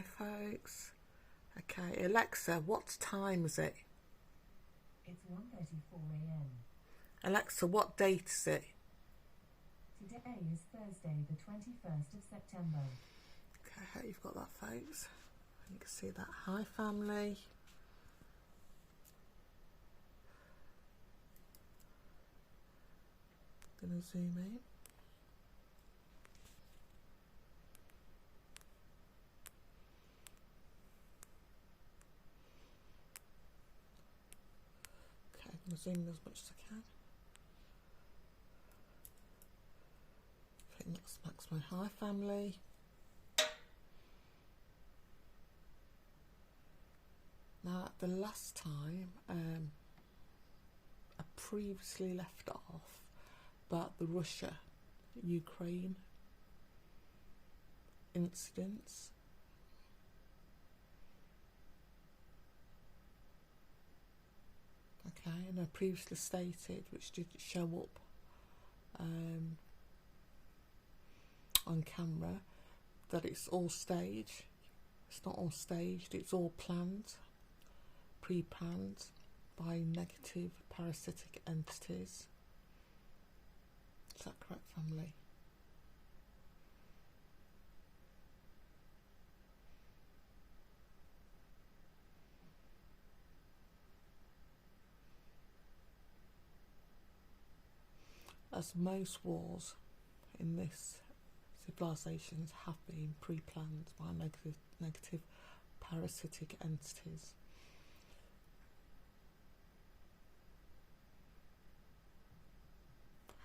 folks. Okay, Alexa, what time is it? It's 1:34 a.m. Alexa, what date is it? Today is Thursday, the 21st of September. Okay, I hope you've got that, folks. You can see that. Hi, family. Gonna zoom in. Okay, I'm gonna zoom in as much as I can. I think that's max my hi, family. Now, the last time I previously left off about the Russia-Ukraine incidents. Okay, and I previously stated, which did show up on camera, that it's all staged. It's not all staged, it's all planned, pre-planned by negative parasitic entities. Is that correct, family? As most wars in this civilizations have been pre-planned by negative parasitic entities.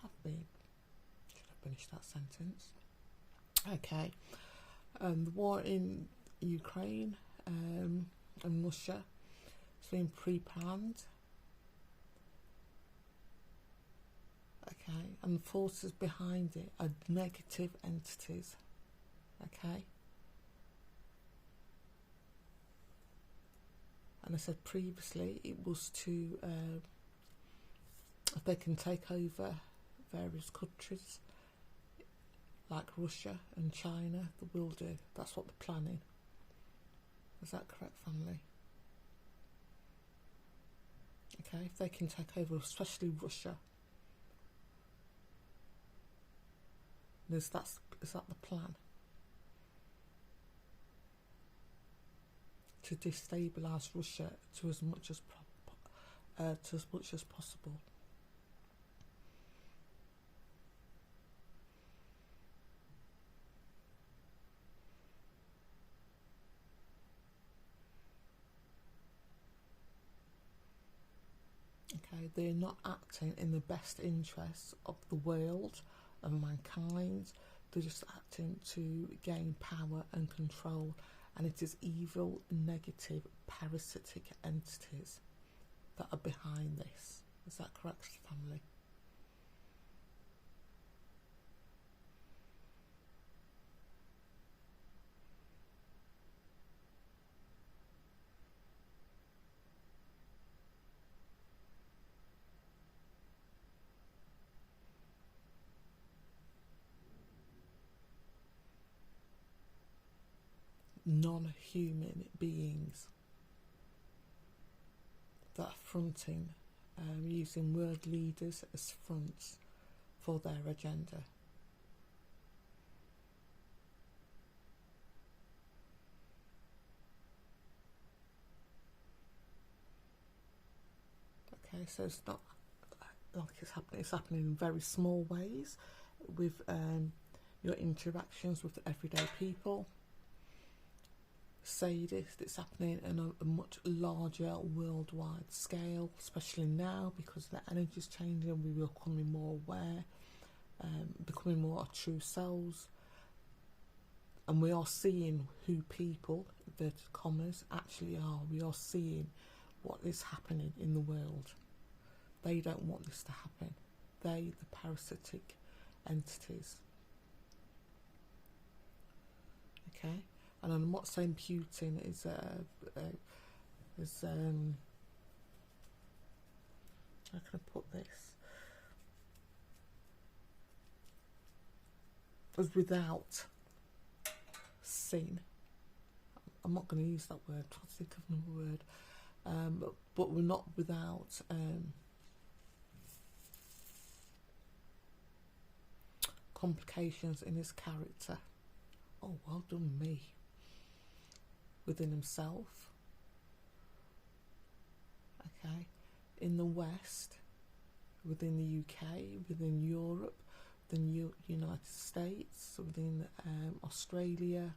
Have been. Should have finished that sentence. Okay. The war in Ukraine and Russia has been pre-planned. Okay, and the forces behind it are negative entities. Okay, and I said previously it was to if they can take over various countries like Russia and China, they will do. That's what they're planning. Is that correct, family? Okay, if they can take over, especially Russia. Is that the plan? To destabilise Russia to as much as possible. Okay, they're not acting in the best interests of the world, of mankind. They're just acting to gain power and control, and it is evil, negative, parasitic entities that are behind this. Is that correct, family? Non-human beings that are fronting, using world leaders as fronts for their agenda. Okay, so it's not like it's happening in very small ways with your interactions with everyday people. Sadists, it's happening on a much larger worldwide scale, especially now because the energy is changing. We are becoming more aware, becoming more our true selves, and we are seeing who people, inverted commas, actually are. We are seeing what is happening in the world. They don't want this to happen. They, the parasitic entities. Okay. And I'm not saying Putin is how can I put this? As without sin. I'm not going to use that word. Try to think of another word. But we're not without complications in his character. Oh, well done me. Within himself. Okay. In the West, within the UK, within Europe, within United States, within Australia,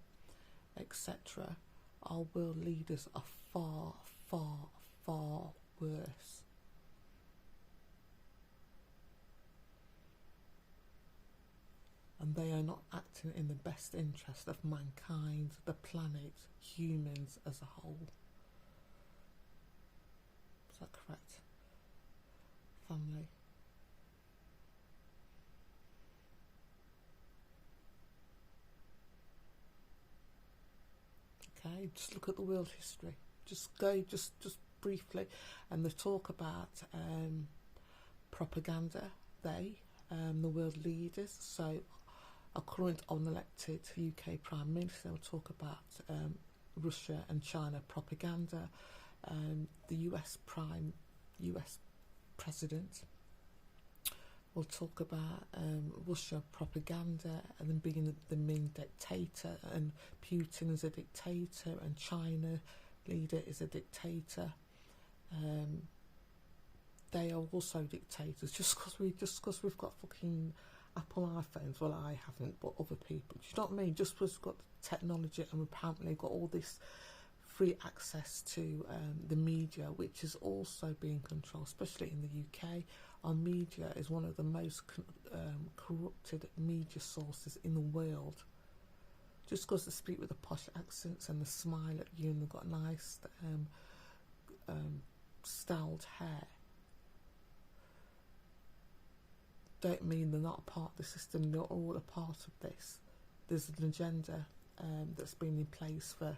etc. Our world leaders are far, far, far worse. And they are not acting in the best interest of mankind, the planet, humans as a whole. Is that correct? Family. Okay, just look at the world history. Just go, just briefly, and they talk about propaganda. The world leaders. So, our current unelected UK Prime Minister will talk about Russia and China propaganda. The US President will talk about Russia propaganda and then being the main dictator, and Putin is a dictator, and China leader is a dictator. They are also dictators. Just because we've got fucking Apple iPhones, well, I haven't, but other people. Do you know what I mean? Just because we've got technology and we've apparently got all this free access to the media, which is also being controlled, especially in the UK. Our media is one of the most corrupted media sources in the world. Just because they speak with the posh accents and they smile at you and they've got nice styled hair, don't mean they're not a part of the system. They're all a part of this. There's an agenda that's been in place for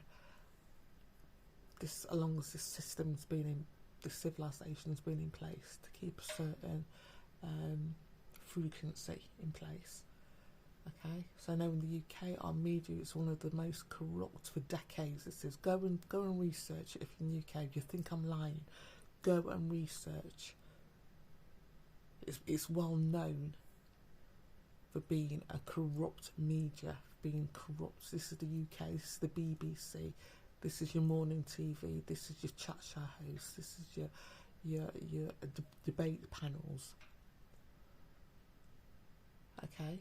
this, along as this system's been in, this civilization's been in place to keep a certain frequency in place. Okay, so now in the UK, our media is one of the most corrupt for decades. It says go and research it. If you're in the UK, if you think I'm lying, go and research. It's well known for being a corrupt media, for being corrupt. This is the UK, this is the BBC, this is your morning TV, this is your chat show host, this is your debate panels. Okay,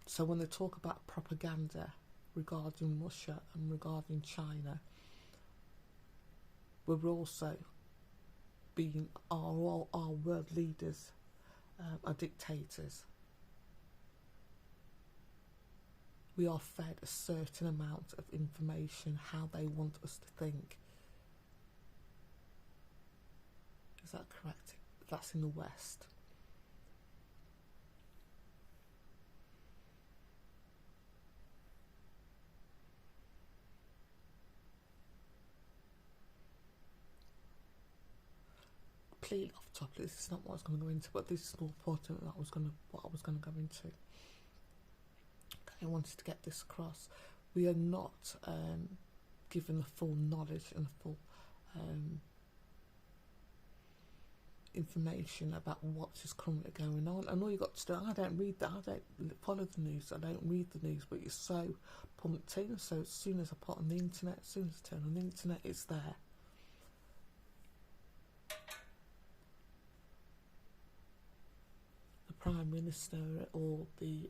so when they talk about propaganda regarding Russia and regarding China, we're also being our world leaders are dictators. We are fed a certain amount of information, how they want us to think. Is that correct? That's in the West. Completely off topic. This is not what I was going to go into, but this is more important than what I was going to go into. Okay, I wanted to get this across. We are not given the full knowledge and the full information about what is currently going on, and all you got to do, I don't follow the news, I don't read the news, but you're so pumped in. So as soon as I put on the internet, as soon as I turn on the internet, it's there. Prime Minister, or the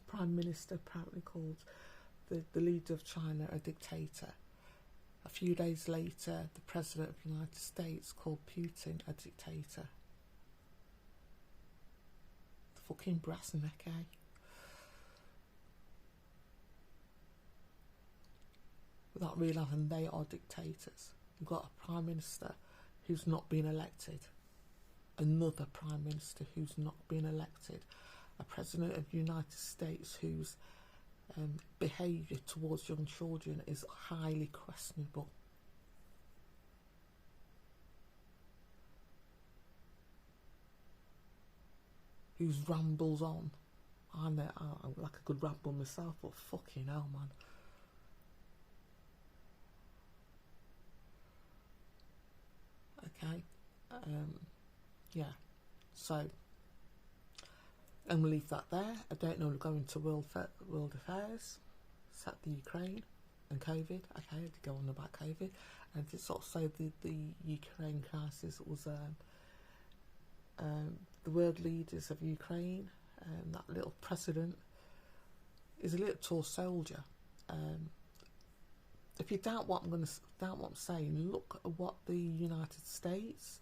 Prime Minister apparently called the leader of China a dictator. A few days later, the President of the United States called Putin a dictator. The fucking brass neck, eh? Without realising they are dictators. You've got a Prime Minister who's not been elected. Another Prime Minister who's not been elected, a President of the United States whose behaviour towards young children is highly questionable. Whose rambles on. I know I like a good ramble myself, but fucking hell, man. Okay, yeah. So I'm gonna leave that there. I don't know. We're going to world affairs. Set the Ukraine and COVID. Okay, to go on about COVID, and to sort of say the Ukraine crisis was the world leaders of Ukraine. That little president is a little tall soldier. If you doubt what I'm saying, look at what the United States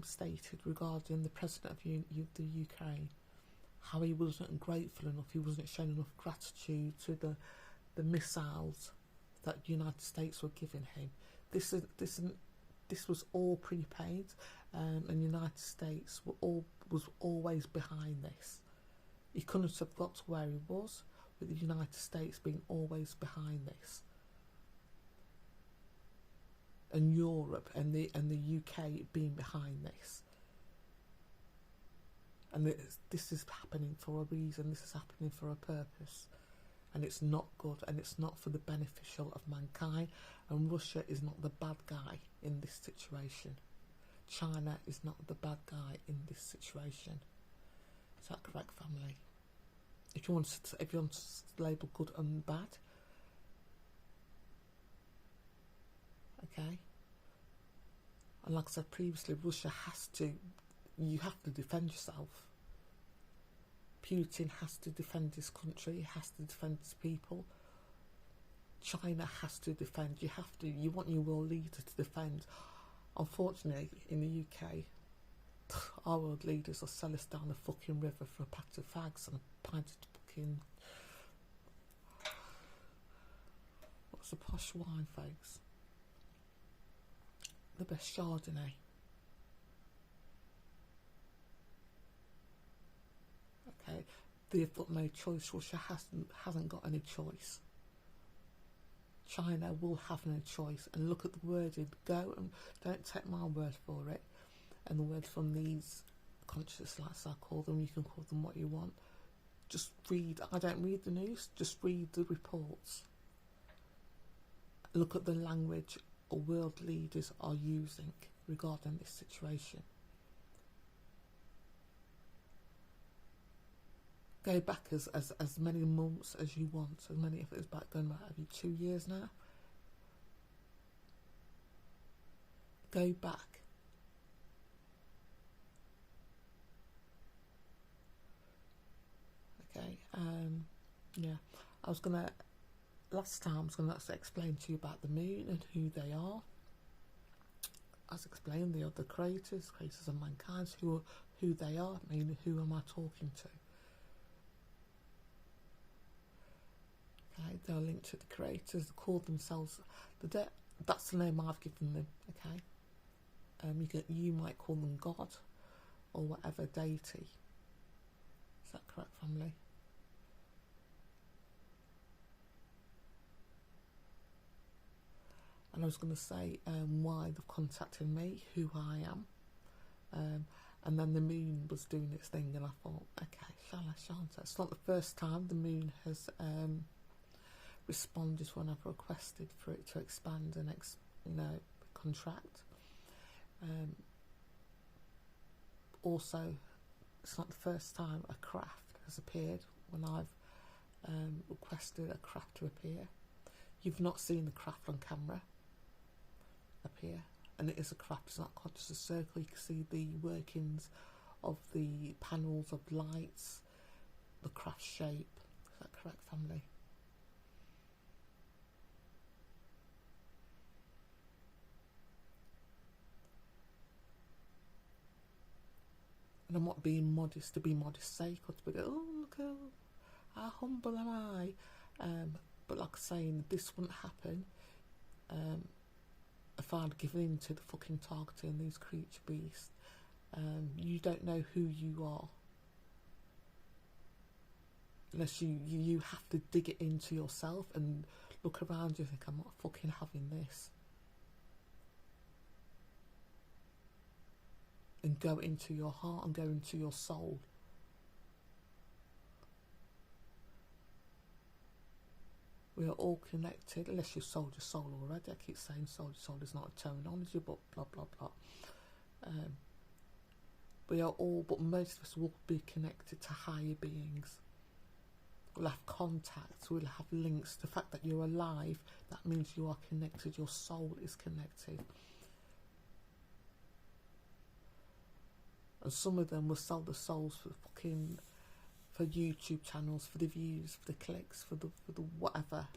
stated regarding the president of the Ukraine. How he wasn't grateful enough, he wasn't showing enough gratitude to the missiles that the United States were giving him. This was all prepaid, and the United States was always behind this. He couldn't have got to where he was with the United States being always behind this, and Europe and the UK being behind this. And this is happening for a reason. This is happening for a purpose, and it's not good, and it's not for the beneficial of mankind. And Russia is not the bad guy in this situation. China is not the bad guy in this situation. Is that correct, family? If you want to label good and bad, okay. And like I said previously, Russia you have to defend yourself. Putin has to defend his country, he has to defend his people. China has to defend. You want your world leader to defend. Unfortunately, in the UK, our world leaders will sell us down the fucking river for a pack of fags and a pint of fucking... What's the posh wine, folks? The best Chardonnay. Okay, they've got no choice. Russia hasn't got any choice. China will have no choice. And look at the wording. Go and don't take my word for it. And the word from these conscious lights, I call them. You can call them what you want. Just read. I don't read the news. Just read the reports. Look at the language our world leaders are using regarding this situation. Go back as many months as you want, as many, if it's back going back every 2 years now. Go back. Okay, yeah, last time I was gonna explain to you about the moon and who they are. As explained, they are the creators of mankind, who they are. I mean, who am I talking to? Okay, they're linked to the creators. They call themselves that's the name I've given them. Okay, you might call them God or whatever deity. Is that correct, family? And I was going to say why they've contacted me, who I am, and then the moon was doing its thing, and I thought, okay, shan't. It's not the first time the moon has responded when I've requested for it to expand and contract. Also, it's not the first time a craft has appeared when I've requested a craft to appear. You've not seen the craft on camera appear, and it is a craft. It's not just a circle. You can see the workings of the panels of lights, the craft shape. Is that correct, family? And I'm not being modest to be modest's sake, or to be look how humble am I. But like saying, this wouldn't happen if I'd given in to the fucking targeting these creature beasts. You don't know who you are unless you have to dig it into yourself and look around you and think, I'm not fucking having this. And go into your heart and go into your soul. We are all connected, unless you've sold your soul already. I keep saying sold your soul is not a terminology, but blah, blah, blah. We are all, but most of us will be connected to higher beings. We'll have contacts, we'll have links. The fact that you're alive, that means you are connected, your soul is connected. And some of them will sell the souls for YouTube channels, for the views, for the clicks, for the whatever.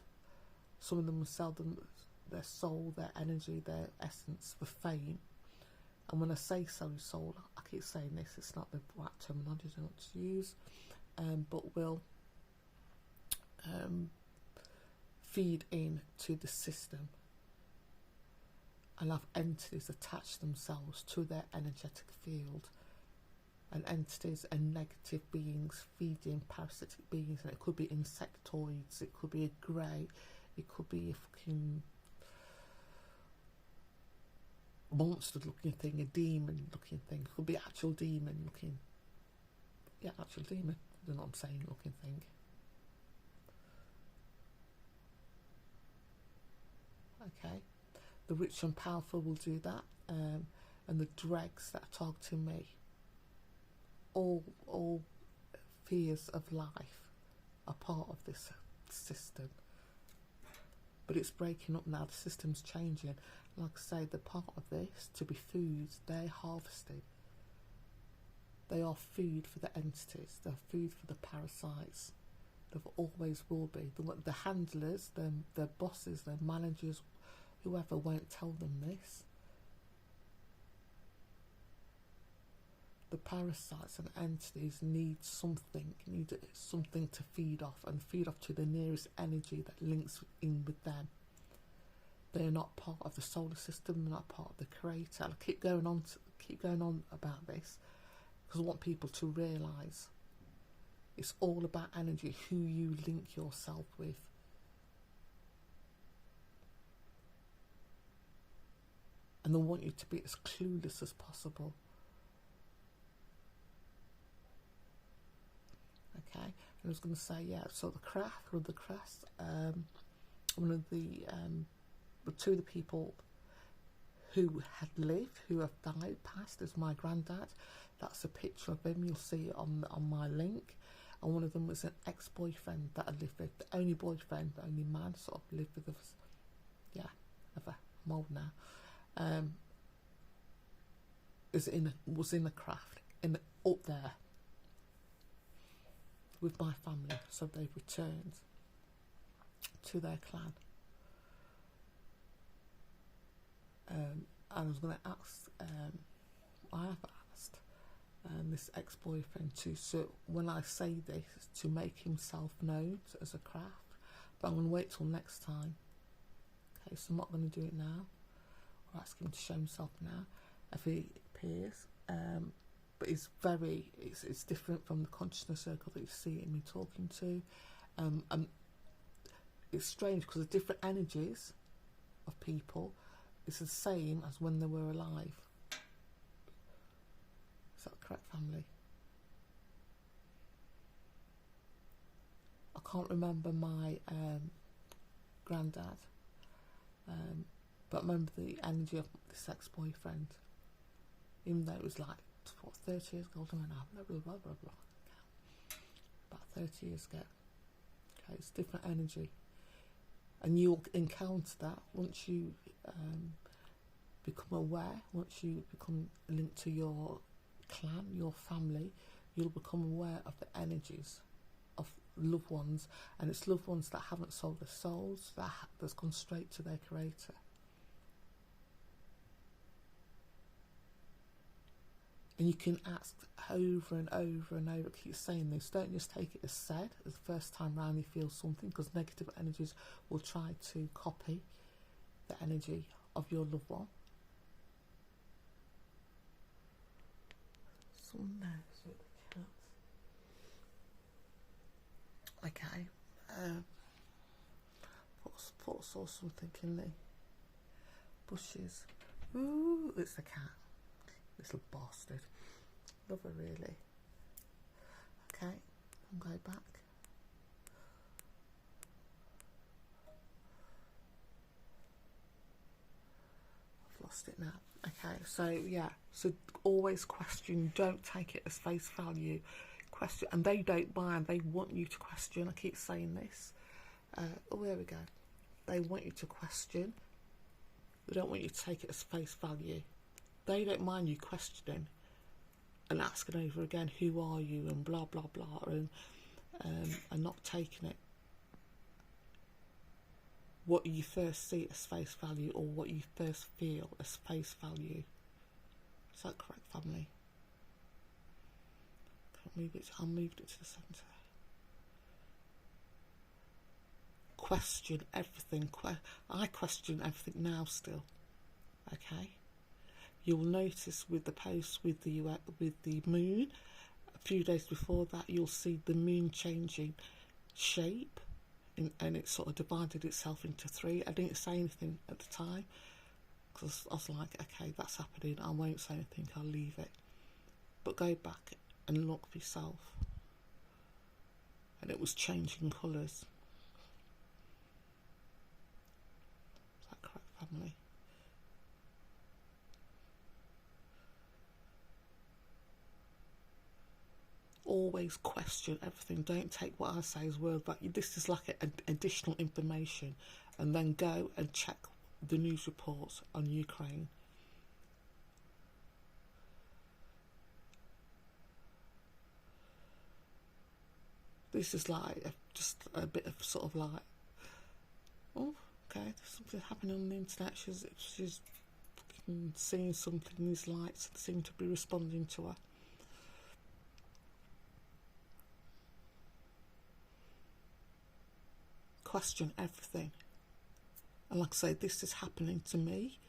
Some of them will sell their soul, their energy, their essence for fame. And when I say sell your soul, I keep saying this, it's not the right terminology I want to use, but will feed into the system and have entities attach themselves to their energetic field. And entities and negative beings feeding parasitic beings, and it could be insectoids, it could be a grey, it could be a fucking monster looking thing, a demon looking thing, it could be actual demon looking, actual demon, I don't know what I'm saying, looking thing. Okay, the rich and powerful will do that, and the dregs that are targeting me. All fears of life are part of this system, but it's breaking up now. The system's changing. Like I say, they're part of this to be foods. They're harvested. They are food for the entities. They're food for the parasites. They always will be. The handlers, their bosses, their managers, whoever won't tell them this. The parasites and entities need something to feed off, and feed off to the nearest energy that links in with them. They are not part of the solar system, they're not part of the creator. I'll keep going on about this because I want people to realise it's all about energy, who you link yourself with. And they want you to be as clueless as possible. Okay, I was going to say, so the craft or the crest, one of the two of the people who had lived, who have died, passed, is my granddad. That's a picture of him, you'll see it on my link. And one of them was an ex-boyfriend that I lived with, the only boyfriend, the only man sort of lived with us, ever. I'm old now. Was in the craft, up there with my family, so they've returned to their clan. And I was going to ask, I have asked this ex-boyfriend to, so when I say this, to make himself known as a craft, but I'm going to wait till next time. Okay, so I'm not going to do it now, or ask him to show himself now if he appears. But it's different from the consciousness circle that you see in me talking to. And it's strange because the different energies of people is the same as when they were alive. Is that correct, family? I can't remember my granddad, but I remember the energy of this ex-boyfriend, even though it was like 30 years ago, blah, blah, blah, blah, blah. About 30 years ago. Okay, it's different energy. And you'll encounter that once you become aware, once you become linked to your clan, your family, you'll become aware of the energies of loved ones, and it's loved ones that haven't sold their souls, that's gone straight to their creator. And you can ask over and over and over, keep saying this. Don't just take it as said as the first time round you feel something, because negative energies will try to copy the energy of your loved one. Someone knows with the cats. Okay. Saw something in the bushes. Ooh, it's the cat. Little bastard. Love her really. Okay, I'll go back. lost it now. Okay, so yeah, so always question, don't take it as face value. Question, and they don't mind, they want you to question. I keep saying this. Oh, there we go. They want you to question. They don't want you to take it as face value. They don't mind you questioning and asking over again, who are you, and blah blah blah, and not taking it what you first see as face value, or what you first feel as face value. Is that correct, family? I'll move it to the centre. Question everything. I question everything now still. Okay. You'll notice with the post with the moon, a few days before that, you'll see the moon changing shape, and it sort of divided itself into three. I didn't say anything at the time because I was like, okay, that's happening. I won't say anything. I'll leave it. But go back and look for yourself. And it was changing colours. Is that correct, family? Always question everything. Don't take what I say as word, but this is like additional information, and then go and check the news reports on Ukraine. This is like just a bit of sort of like, oh, okay, there's something happening on the internet. She's seeing something. These lights seem to be responding to her. Question everything. And like I say, this is happening to me.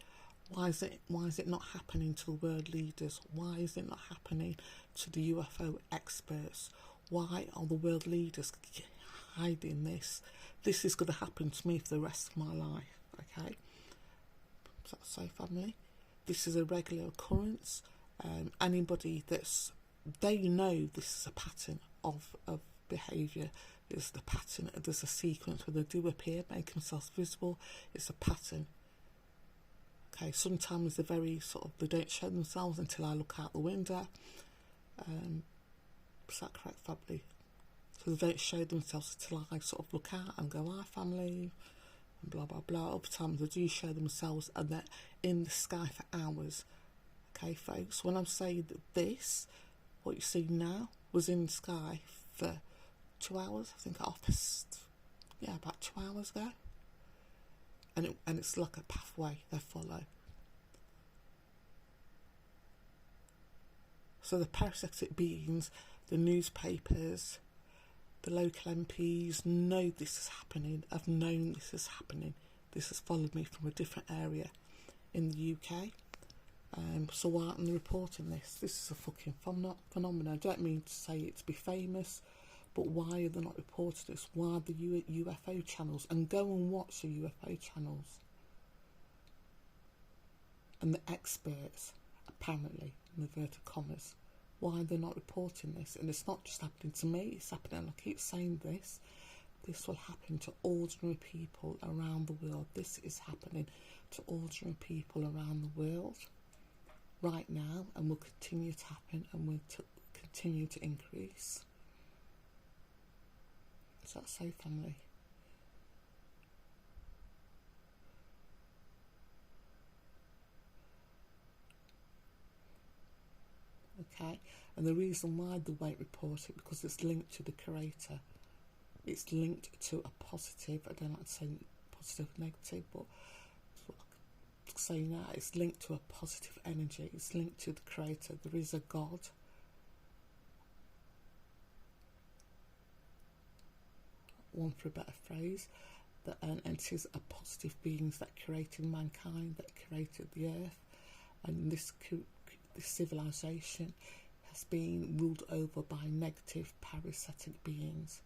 Why is it not happening to the world leaders? Why is it not happening to the UFO experts? Why are the world leaders hiding this? This is going to happen to me for the rest of my life. Okay, is that so, family? This is a regular occurrence. Anybody they know this is a pattern of behaviour. There's the pattern. There's a sequence where they do appear, make themselves visible. It's a pattern. Okay, sometimes they're very sort of, they don't show themselves until I look out the window. Is that correct, family? So they don't show themselves until I sort of look out and go, hi, family, and blah blah blah. Other times they do show themselves and they're in the sky for hours. Okay, folks, when I'm saying that this, what you see now, was in the sky for 2 hours, I think, about 2 hours ago, and it's like a pathway they follow. So the parasitic beings, the newspapers, the local MPs know this is happening. I've known this is happening. This has followed me from a different area in the UK. So why aren't they reporting this? This is a fucking phenomenon. I don't mean to say it to be famous, but why are they not reporting this? Why are the UFO channels? And go and watch the UFO channels. And the experts, apparently, in inverted commas, why they're not reporting this. And it's not just happening to me, it's happening, I keep saying this will happen to ordinary people around the world. This is happening to ordinary people around the world right now, and will continue to happen, and will continue to increase. Is that so, family? Okay, and the reason why they won't report it, because it's linked to the creator. It's linked to a positive, I don't like to say positive, negative, but saying that it's linked to a positive energy. It's linked to the creator. There is a God. One for a better phrase, that entities are positive beings that created mankind, that created the earth, and this civilization has been ruled over by negative parasitic beings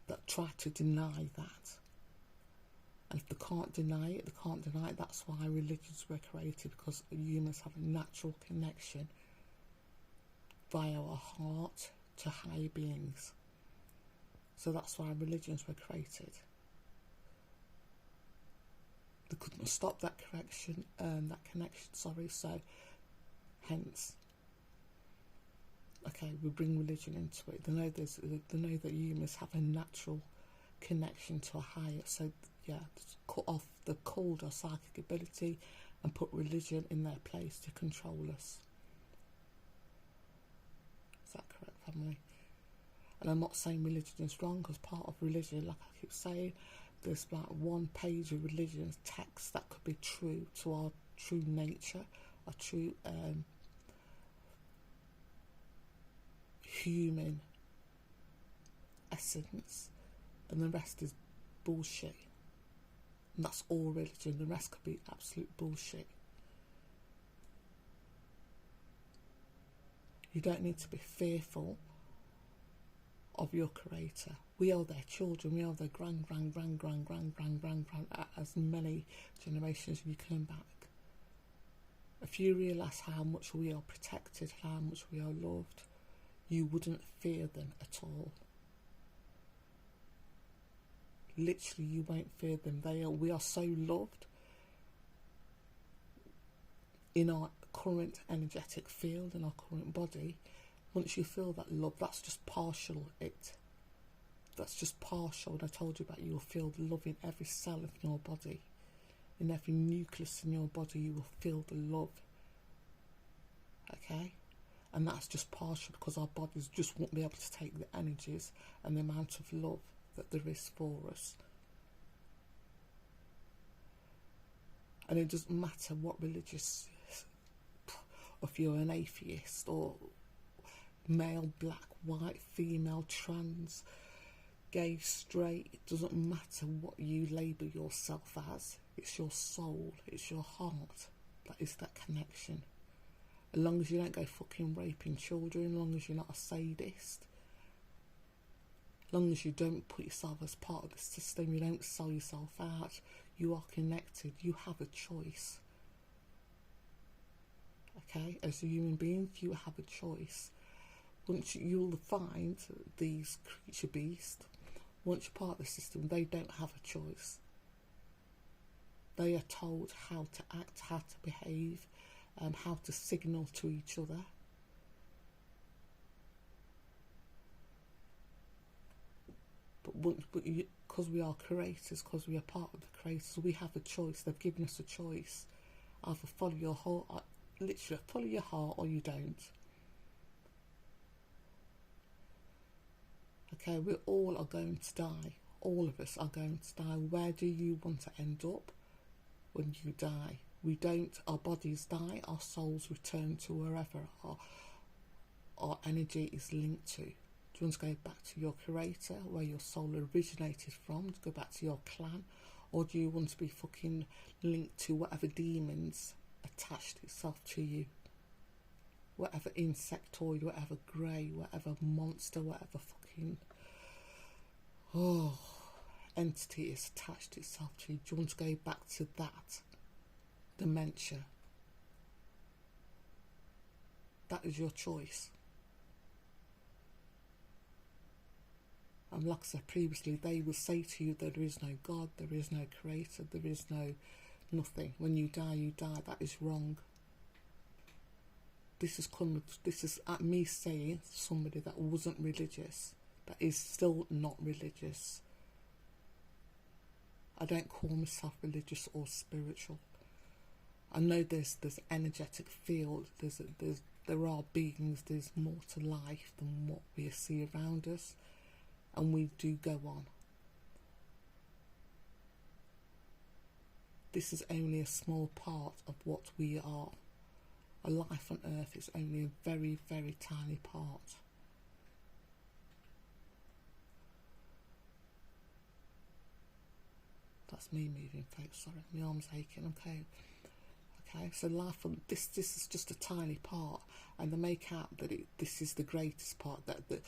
that try to deny that. And if they can't deny it, That's why religions were created, because humans have a natural connection via our heart to higher beings. So that's why religions were created. The couldn't stop that connection, sorry, so hence, okay, we bring religion into it. They know that humans have a natural connection to a higher, so yeah, just cut off the cold or psychic ability and put religion in their place to control us. Is that correct, family? And I'm not saying religion is wrong, because part of religion, like I keep saying, there's like one page of religion text that could be true to our true nature, our true human essence, and the rest is bullshit. And that's all religion. The rest could be absolute bullshit. You don't need to be fearful of your creator. We are their children. We are their grand, as many generations as you come back. If you realise how much we are protected, how much we are loved, you wouldn't fear them at all. Literally, you won't fear them. We are so loved in our current energetic field, in our current body. Once you feel that love, that's just partial it. That's just partial. And I told you about, you will feel the love in every cell of your body. In every nucleus in your body, you will feel the love. Okay? And that's just partial, because our bodies just won't be able to take the energies and the amount of love that there is for us. And it doesn't matter what religious, if you're an atheist or male, black, white, female, trans, gay, straight, it doesn't matter what you label yourself as. It's your soul, it's your heart that is that connection. As long as you don't go fucking raping children, as long as you're not a sadist, as long as you don't put yourself as part of the system, you don't sell yourself out, you are connected, you have a choice. Okay, as a human being, you have a choice. Once you'll find these creature beasts, once you're part of the system, they don't have a choice. They are told how to act, how to behave, how to signal to each other. But because we are creators, because we are part of the creators, we have a choice. They've given us a choice. Either follow your heart, literally follow your heart, or you don't. Okay, we all are going to die. All of us are going to die. Where do you want to end up when you die? We don't, our bodies die, our souls return to wherever our energy is linked to. Do you want to go back to your creator, where your soul originated from, to go back to your clan? Or do you want to be fucking linked to whatever demons attached itself to you? Whatever insectoid, whatever grey, whatever monster, whatever fucking entity is attached itself to you. Do you want to go back to that dementia? That is your choice. And like I said previously, they will say to you that there is no God, there is no creator, there is no nothing. When you die, you die. That is wrong. This is at me saying somebody that wasn't religious, that is still not religious. I don't call myself religious or spiritual. I know there's energetic field, there are beings, there's more to life than what we see around us, and we do go on. This is only a small part of what we are. A life on earth is only a very, very tiny part. That's me moving, folks. Sorry, my arm's aching. Okay, so life on this is just a tiny part, and they make out that this is the greatest part, that the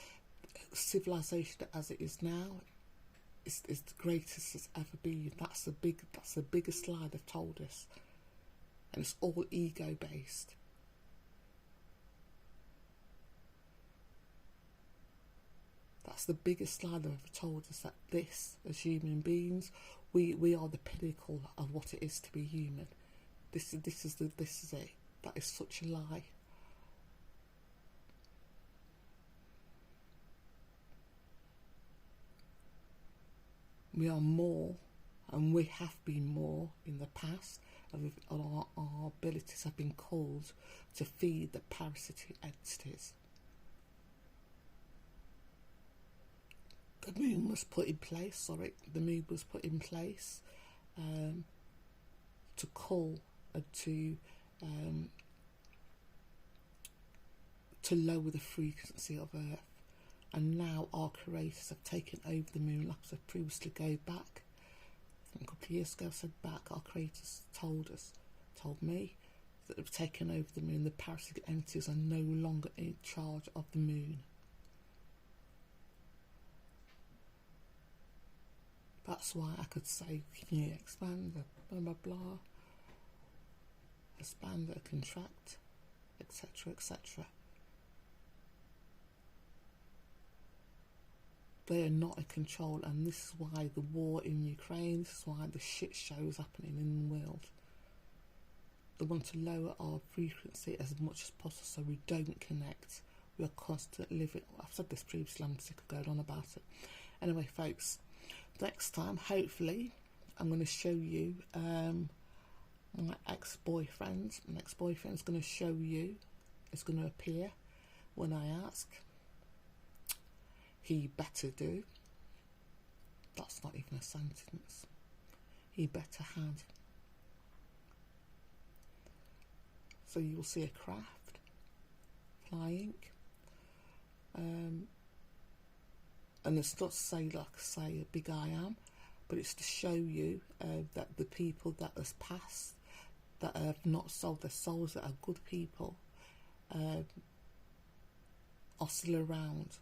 civilization as it is now is the greatest it's ever been. That's the biggest lie they've told us, and it's all ego based. That's the biggest lie they've ever told us, that this, as human beings, We are the pinnacle of what it is to be human. This is it. That is such a lie. We are more, and we have been more in the past. And our abilities have been called to feed the parasitic entities. The moon was put in place. To cull and to lower the frequency of Earth. And now our creators have taken over the moon. Like I said previously, go back. I think a couple of years ago I said back, our creators told me that they've taken over the moon. The parasitic entities are no longer in charge of the moon. That's why I could say, can you expand it, blah blah blah, expand it, contract, etc, etc. They are not in control, and this is why the war in Ukraine, this is why the shit show is happening in the world. They want to lower our frequency as much as possible so we don't connect. We are constantly living. I've said this previously, I'm sick of going on about it. Anyway, folks, next time, hopefully, I'm going to show you my ex-boyfriend. My ex-boyfriend's going to show you, it's going to appear when I ask. He better do. That's not even a sentence. He better had. So you will see a craft flying. And it's not to say, like I say, a big I am, but it's to show you that the people that has passed, that have not sold their souls, that are good people, are still around.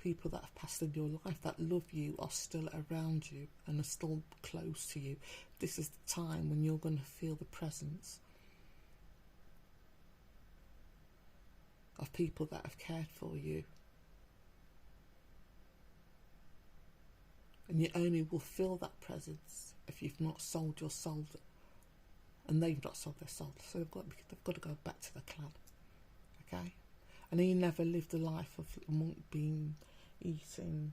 People that have passed in your life that love you are still around you and are still close to you. This is the time when you're going to feel the presence of people that have cared for you. And you only will feel that presence if you've not sold your soul, and they've not sold their soul, so they've got to go back to the clan. Okay? And he never lived a life of monk being eating.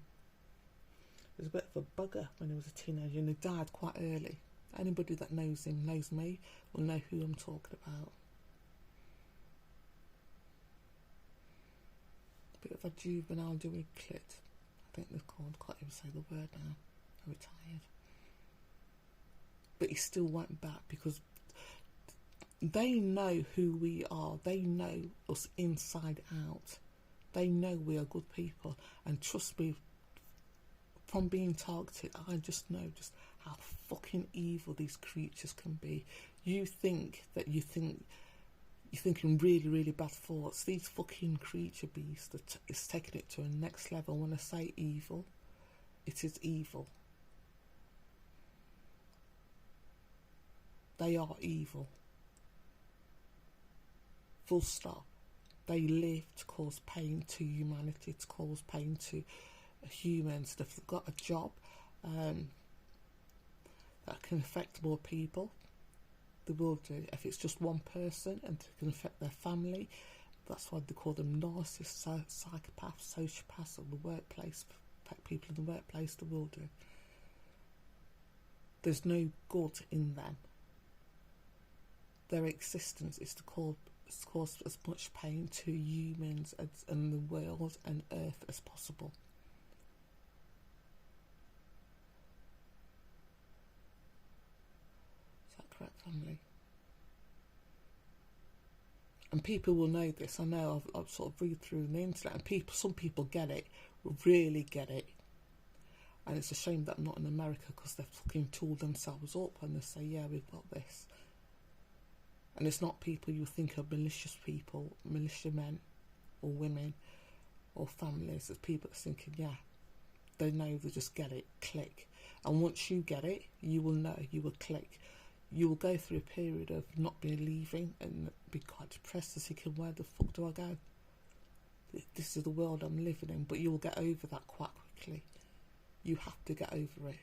He was a bit of a bugger when he was a teenager, and he died quite early. Anybody that knows him, knows me, will know who I'm talking about. Bit of a juvenile delinquent, I think they're called. Can't even say the word now. I'm retired. But he still went back because they know who we are. They know us inside out. They know we are good people. And trust me, from being targeted, I just know just how fucking evil these creatures can be. You think you're thinking really, really bad thoughts. These fucking creature beasts that is taking it to a next level. When I say evil, it is evil. They are evil. Full stop. They live to cause pain to humanity, to cause pain to humans. If they've got a job that can affect more people, they will do. If it's just one person and it can affect their family, that's why they call them narcissists, psychopaths, sociopaths in the workplace. Affect people in the workplace, they will do. There's no good in them. Their existence is to cause as much pain to humans and the world and Earth as possible. Is that correct, family? And people will know this. I know I've sort of read through the internet, and some people get it, really get it. And it's a shame that I'm not in America, because they've fucking tooled themselves up and they say, yeah, we've got this. And it's not people you think are malicious people, malicious men or women or families. It's people that's thinking, yeah, they know, they just get it, click. And once you get it, you will know, you will click. You will go through a period of not believing and be quite depressed and thinking, where the fuck do I go? This is the world I'm living in. But you will get over that quite quickly. You have to get over it.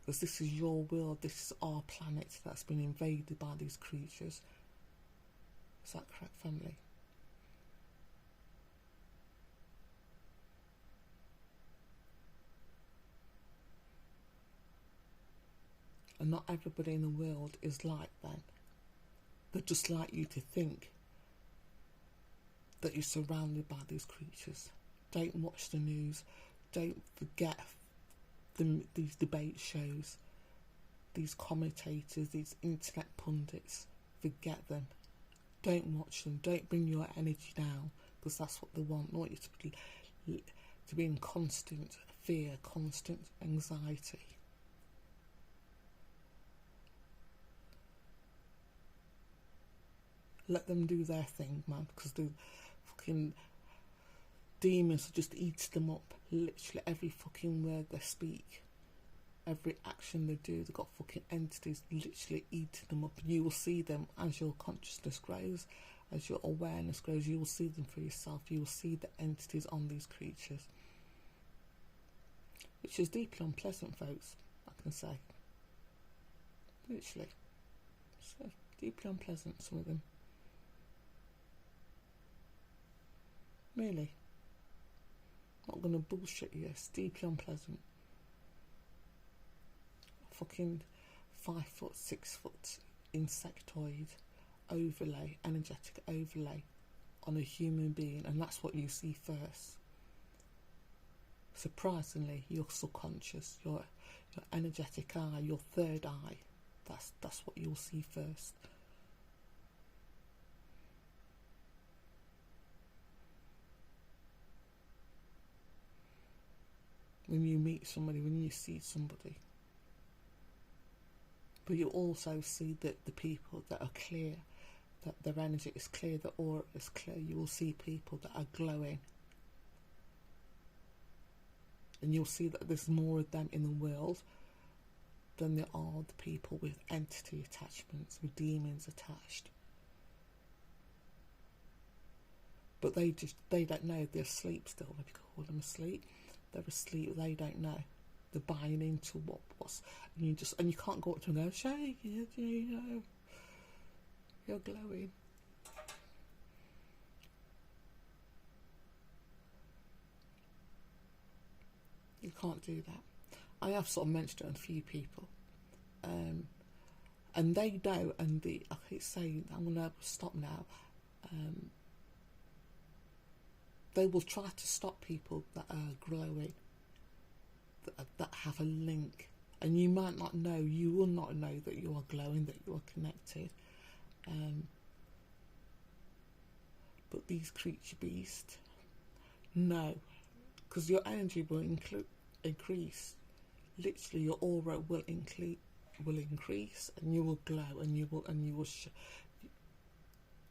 Because this is your world, this is our planet that's been invaded by these creatures. Is that correct, family? And not everybody in the world is like them. They're just like you to think that you're surrounded by these creatures. Don't watch the news. Don't forget these debate shows, these commentators, these internet pundits. Forget them. Don't watch them. Don't bring your energy down, because that's what they want. They want you to be in constant fear, constant anxiety. Let them do their thing, man, because the fucking demons just eat them up. Literally every fucking word they speak, every action they do, they've got fucking entities literally eating them up. You will see them as your consciousness grows, as your awareness grows. You will see them for yourself. You will see the entities on these creatures, which is deeply unpleasant, folks, I can say. Literally. So deeply unpleasant, some of them. Really. Not gonna bullshit you, it's deeply unpleasant. Fucking 5 foot, 6 foot insectoid overlay, energetic overlay on a human being, and that's what you see first. Surprisingly, your subconscious, your energetic eye, your third eye, that's what you'll see first. When you meet somebody, when you see somebody. But you also see that the people that are clear, that their energy is clear, the aura is clear. You will see people that are glowing. And you'll see that there's more of them in the world than there are the people with entity attachments, with demons attached. But they don't know, they're asleep still. If you call them asleep, they're asleep, they don't know. They're buying into what's and you can't go up to them and go, shake it, you know, you're glowing. You can't do that. I have sort of mentioned it on a few people, and they know. And I keep saying, I'm gonna stop now. They will try to stop people that are glowing, that have a link, and you might not know, you will not know that you are glowing, that you are connected. But these creature beasts know, because your energy will increase. Literally, your aura will increase, and you will glow, and you will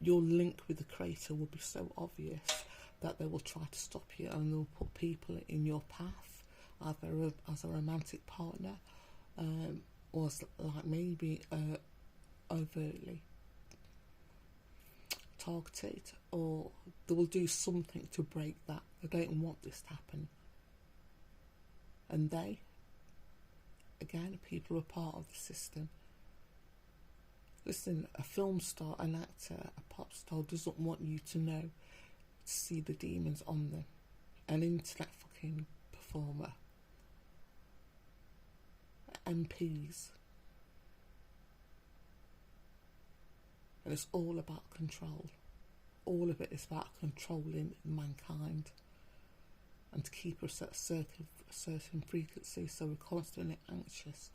your link with the Creator will be so obvious that they will try to stop you, and they'll put people in your path, either as a romantic partner, or as, like maybe overtly targeted, or they will do something to break that. They don't want this to happen. And they, again, people are part of the system. Listen, a film star, an actor, a pop star doesn't want you to know, to see the demons on them. An internet fucking performer, MPs. And it's all about control. All of it is about controlling mankind, and to keep us at a certain frequency, so we're constantly anxious.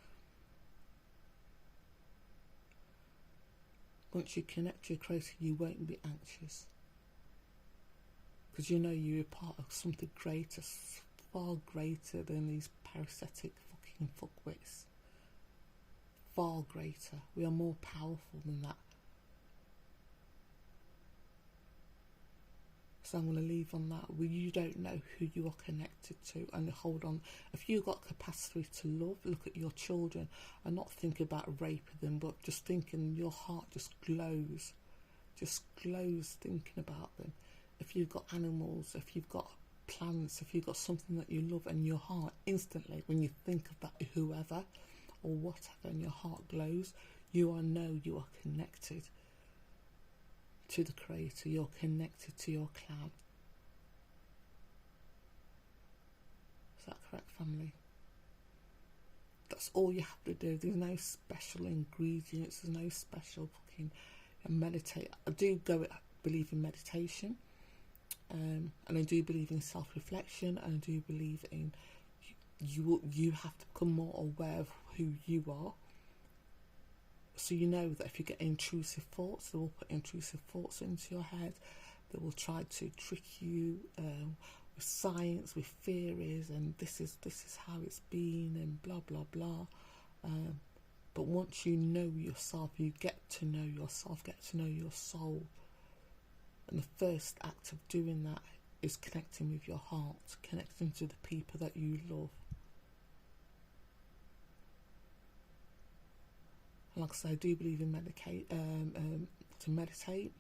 Once you connect to your Creator, you won't be anxious, because you know you're part of something greater, far greater than these parasitic fucking fuckwits. Far greater. We are more powerful than that. So I'm going to leave on that. Well, you don't know who you are connected to, and hold on. If you've got capacity to love, look at your children and not think about raping them, but just thinking, your heart just glows thinking about them. If you've got animals, if you've got plants, if you've got something that you love, and your heart instantly, when you think of that whoever, or whatever, and your heart glows, you are connected to the Creator. You're connected to your clan. Is that correct, family? That's all you have to do. There's no special ingredients. There's no special fucking meditate. I do believe in meditation, and I do believe in self-reflection, and I do believe in you have to become more aware of who you are. So you know that if you get intrusive thoughts, they will put intrusive thoughts into your head. They will try to trick you with science, with theories, and this is how it's been, and blah blah blah. But once you know yourself, you get to know yourself, get to know your soul. And the first act of doing that is connecting with your heart, connecting to the people that you love. Like I say, I do believe in to meditate,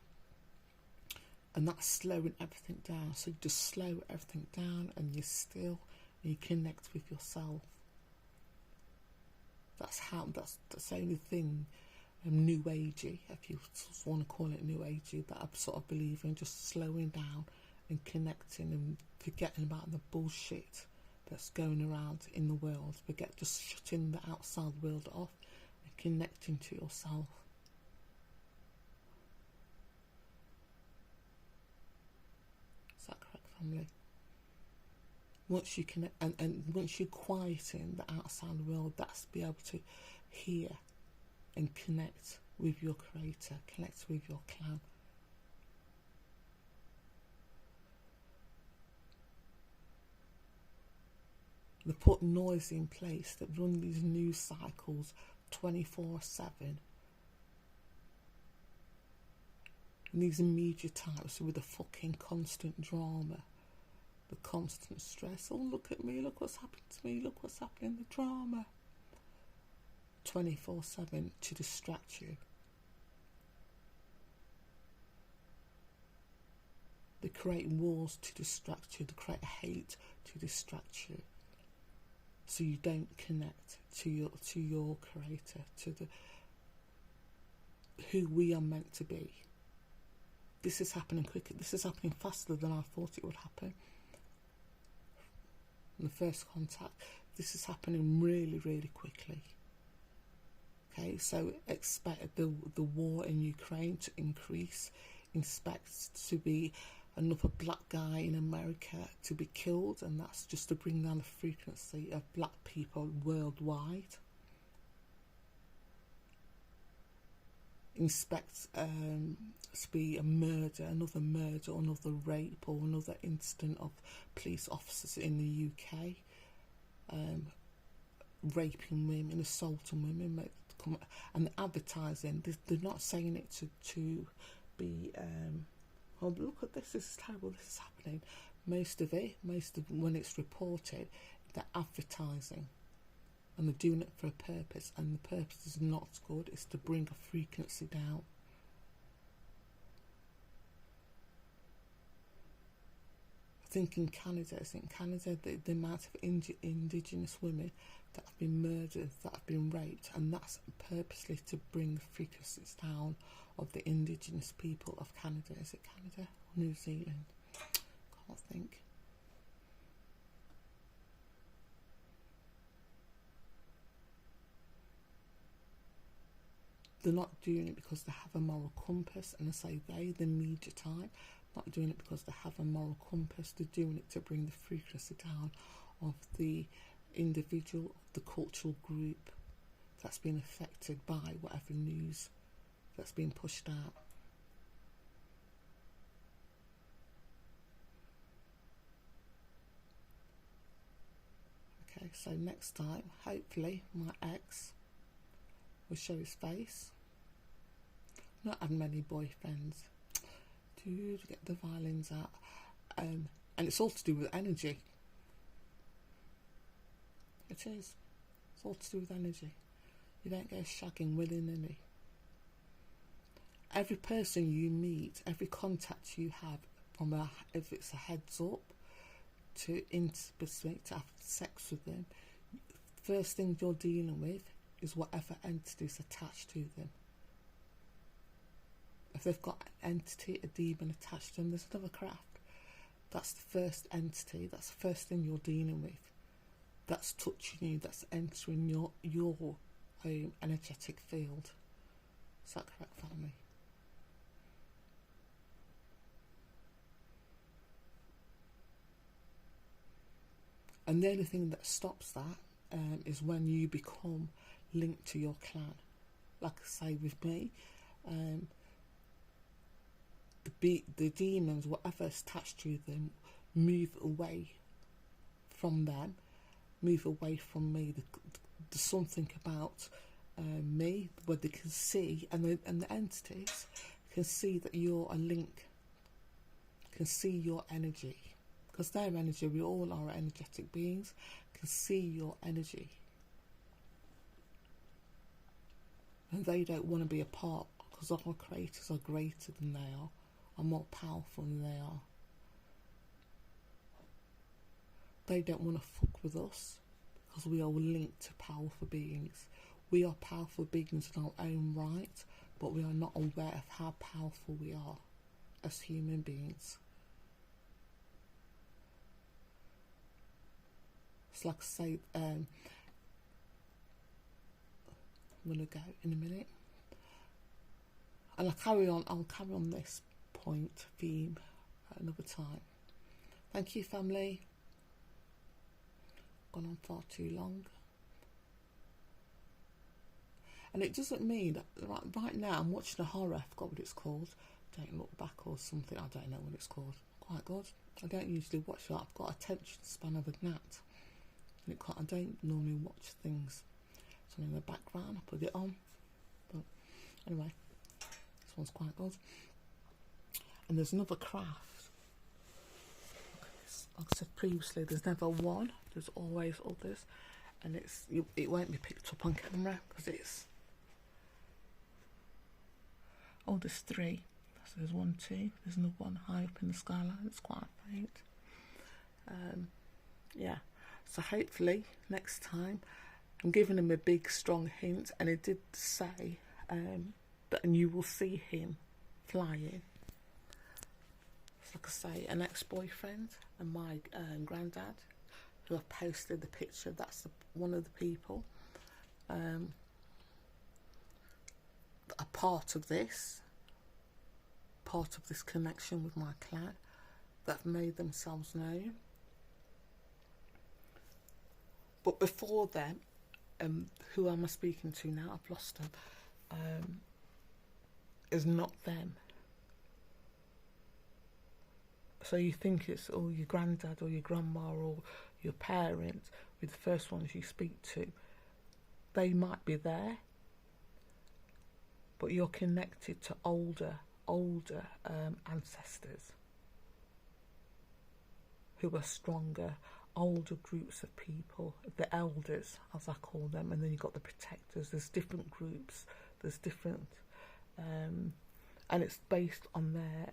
and that's slowing everything down. So you just slow everything down, and you're still, and you connect with yourself. That's the only thing new agey, if you want to call it new agey, that I sort of believe in, just slowing down and connecting and forgetting about the bullshit that's going around in the world. Just shutting the outside world off and connecting to yourself. Is that correct, family? Once you connect, and once you quieten the outside world, that's be able to hear and connect with your Creator, connect with your clan. They put noise in place that run these news cycles 24/7. And these media types with the fucking constant drama, the constant stress. Oh, look at me, look what's happened to me, look what's happening, the drama. 24/7 to distract you. They create wars to distract you. They create hate to distract you, so you don't connect to your Creator, to who we are meant to be. This is happening quicker. This is happening faster than I thought it would happen. In the first contact, this is happening really, really quickly. Okay, so expect the war in Ukraine to increase. Expect to be another black guy in America to be killed, and that's just to bring down the frequency of black people worldwide. Expect to be another murder, another rape, or another incident of police officers in the UK raping women, assaulting women. And advertising, they're not saying it to be oh, look at this is terrible, this is happening. Most of when it's reported, they're advertising, and they're doing it for a purpose, and the purpose is not good. It's to bring a frequency down. I think in Canada, the amount of indigenous women that have been murdered, that have been raped, and that's purposely to bring frequencies down of the indigenous people of Canada. Is it Canada or New Zealand? Can't think. They're not doing it because they have a moral compass, and I say the media type, not doing it because they have a moral compass. They're doing it to bring the frequency down of the individual, the cultural group that's been affected by whatever news that's been pushed out. Okay, so next time, hopefully, my ex will show his face. Not had many boyfriends. Dude, get the violins out. And it's all to do with energy. It is. It's all to do with energy. You don't go shagging willy-nilly. Every person you meet, every contact you have, if it's a heads up, to intimacy, to have sex with them, first thing you're dealing with is whatever entity is attached to them. If they've got an entity, a demon attached to them, there's another craft. That's the first entity, that's the first thing you're dealing with. That's touching you, that's entering your energetic field. Is that correct, family? And the only thing that stops that is when you become linked to your clan. Like I say with me, the demons, whatever's attached to them, move away from them, move away from me. There's something about me where they can see, and the entities can see that you're a link, can see your energy. Because their energy, we all are energetic beings, can see your energy. And they don't want to be a part, because our creators are greater than they are more powerful than they are. They don't want to fuck with us, because we are linked to powerful beings. We are powerful beings in our own right, but we are not aware of how powerful we are as human beings. It's like I say, I'm going to go in a minute. And I'll carry on this theme at another time. Thank you, family. Gone on far too long. And it doesn't mean that right now I'm watching a horror, I forgot what it's called. Don't Look Back or something, I don't know what it's called. Quite good. I don't usually watch that. I've got attention span of a gnat. And I don't normally watch things. So in the background, I put it on. But anyway, this one's quite good. And there's another craft. Like I said previously, there's never one. There's always others. And it won't be picked up on camera because it's... Oh, there's three. So there's 1, 2. There's another one high up in the skyline. It's quite faint. Yeah. So hopefully next time I'm giving him a big strong hint, and it did say that you will see him flying. So like I say, an ex-boyfriend and my granddad who have posted the picture, that's one of the people a part of this connection with my clan that have made themselves known. But before them, who am I speaking to now? I've lost them. Is not them. So you think it's your granddad or your grandma or your parents, with the first ones you speak to. They might be there, but you're connected to older ancestors who are stronger. Older groups of people, the elders as I call them, and then you've got the protectors. There's different groups, there's different and it's based on their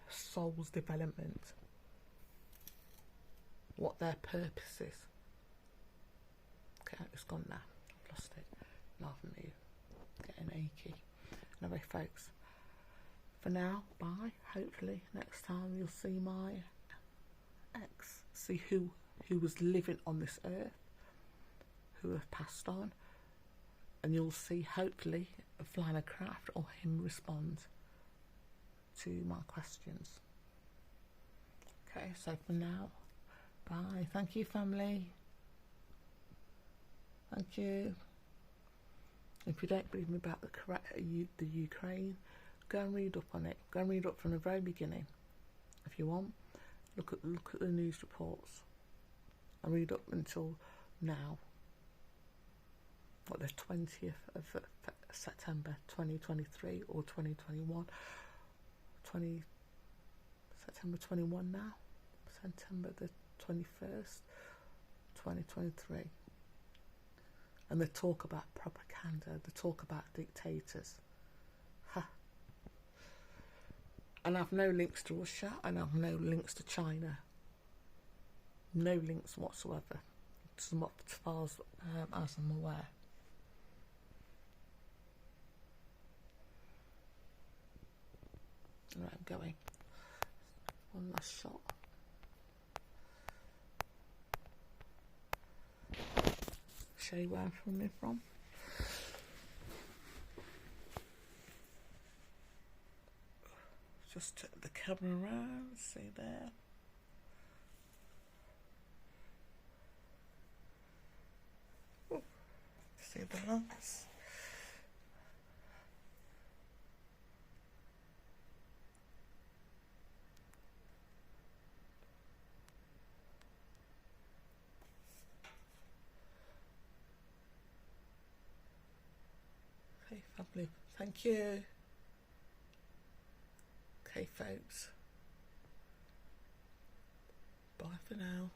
soul's development, what their purpose is. Okay, it's gone now, I've lost it. Now I've moved, getting achy. Anyway folks, for now, bye. Hopefully next time you'll see my ex, see who was living on this earth, who have passed on, and you'll see hopefully flying a craft or him respond to my questions. Okay, so for now, bye. Thank you, family. Thank you. If you don't believe me about the Ukraine, go and read up on it. Go and read up from the very beginning if you want. Look at the news reports. I read up until now, what, the 20th of September 2023 or 2021, September 21 now, September the 21st, 2023. And they talk about propaganda, they talk about dictators. And I've no links to Russia, and I've no links to China. No links whatsoever, as far as I'm aware. Right, I'm going. One last shot. Show you where I'm filming from. Just turn the camera around, see there. Ooh, see the lights. Okay, family, thank you. Okay, folks. Bye for now.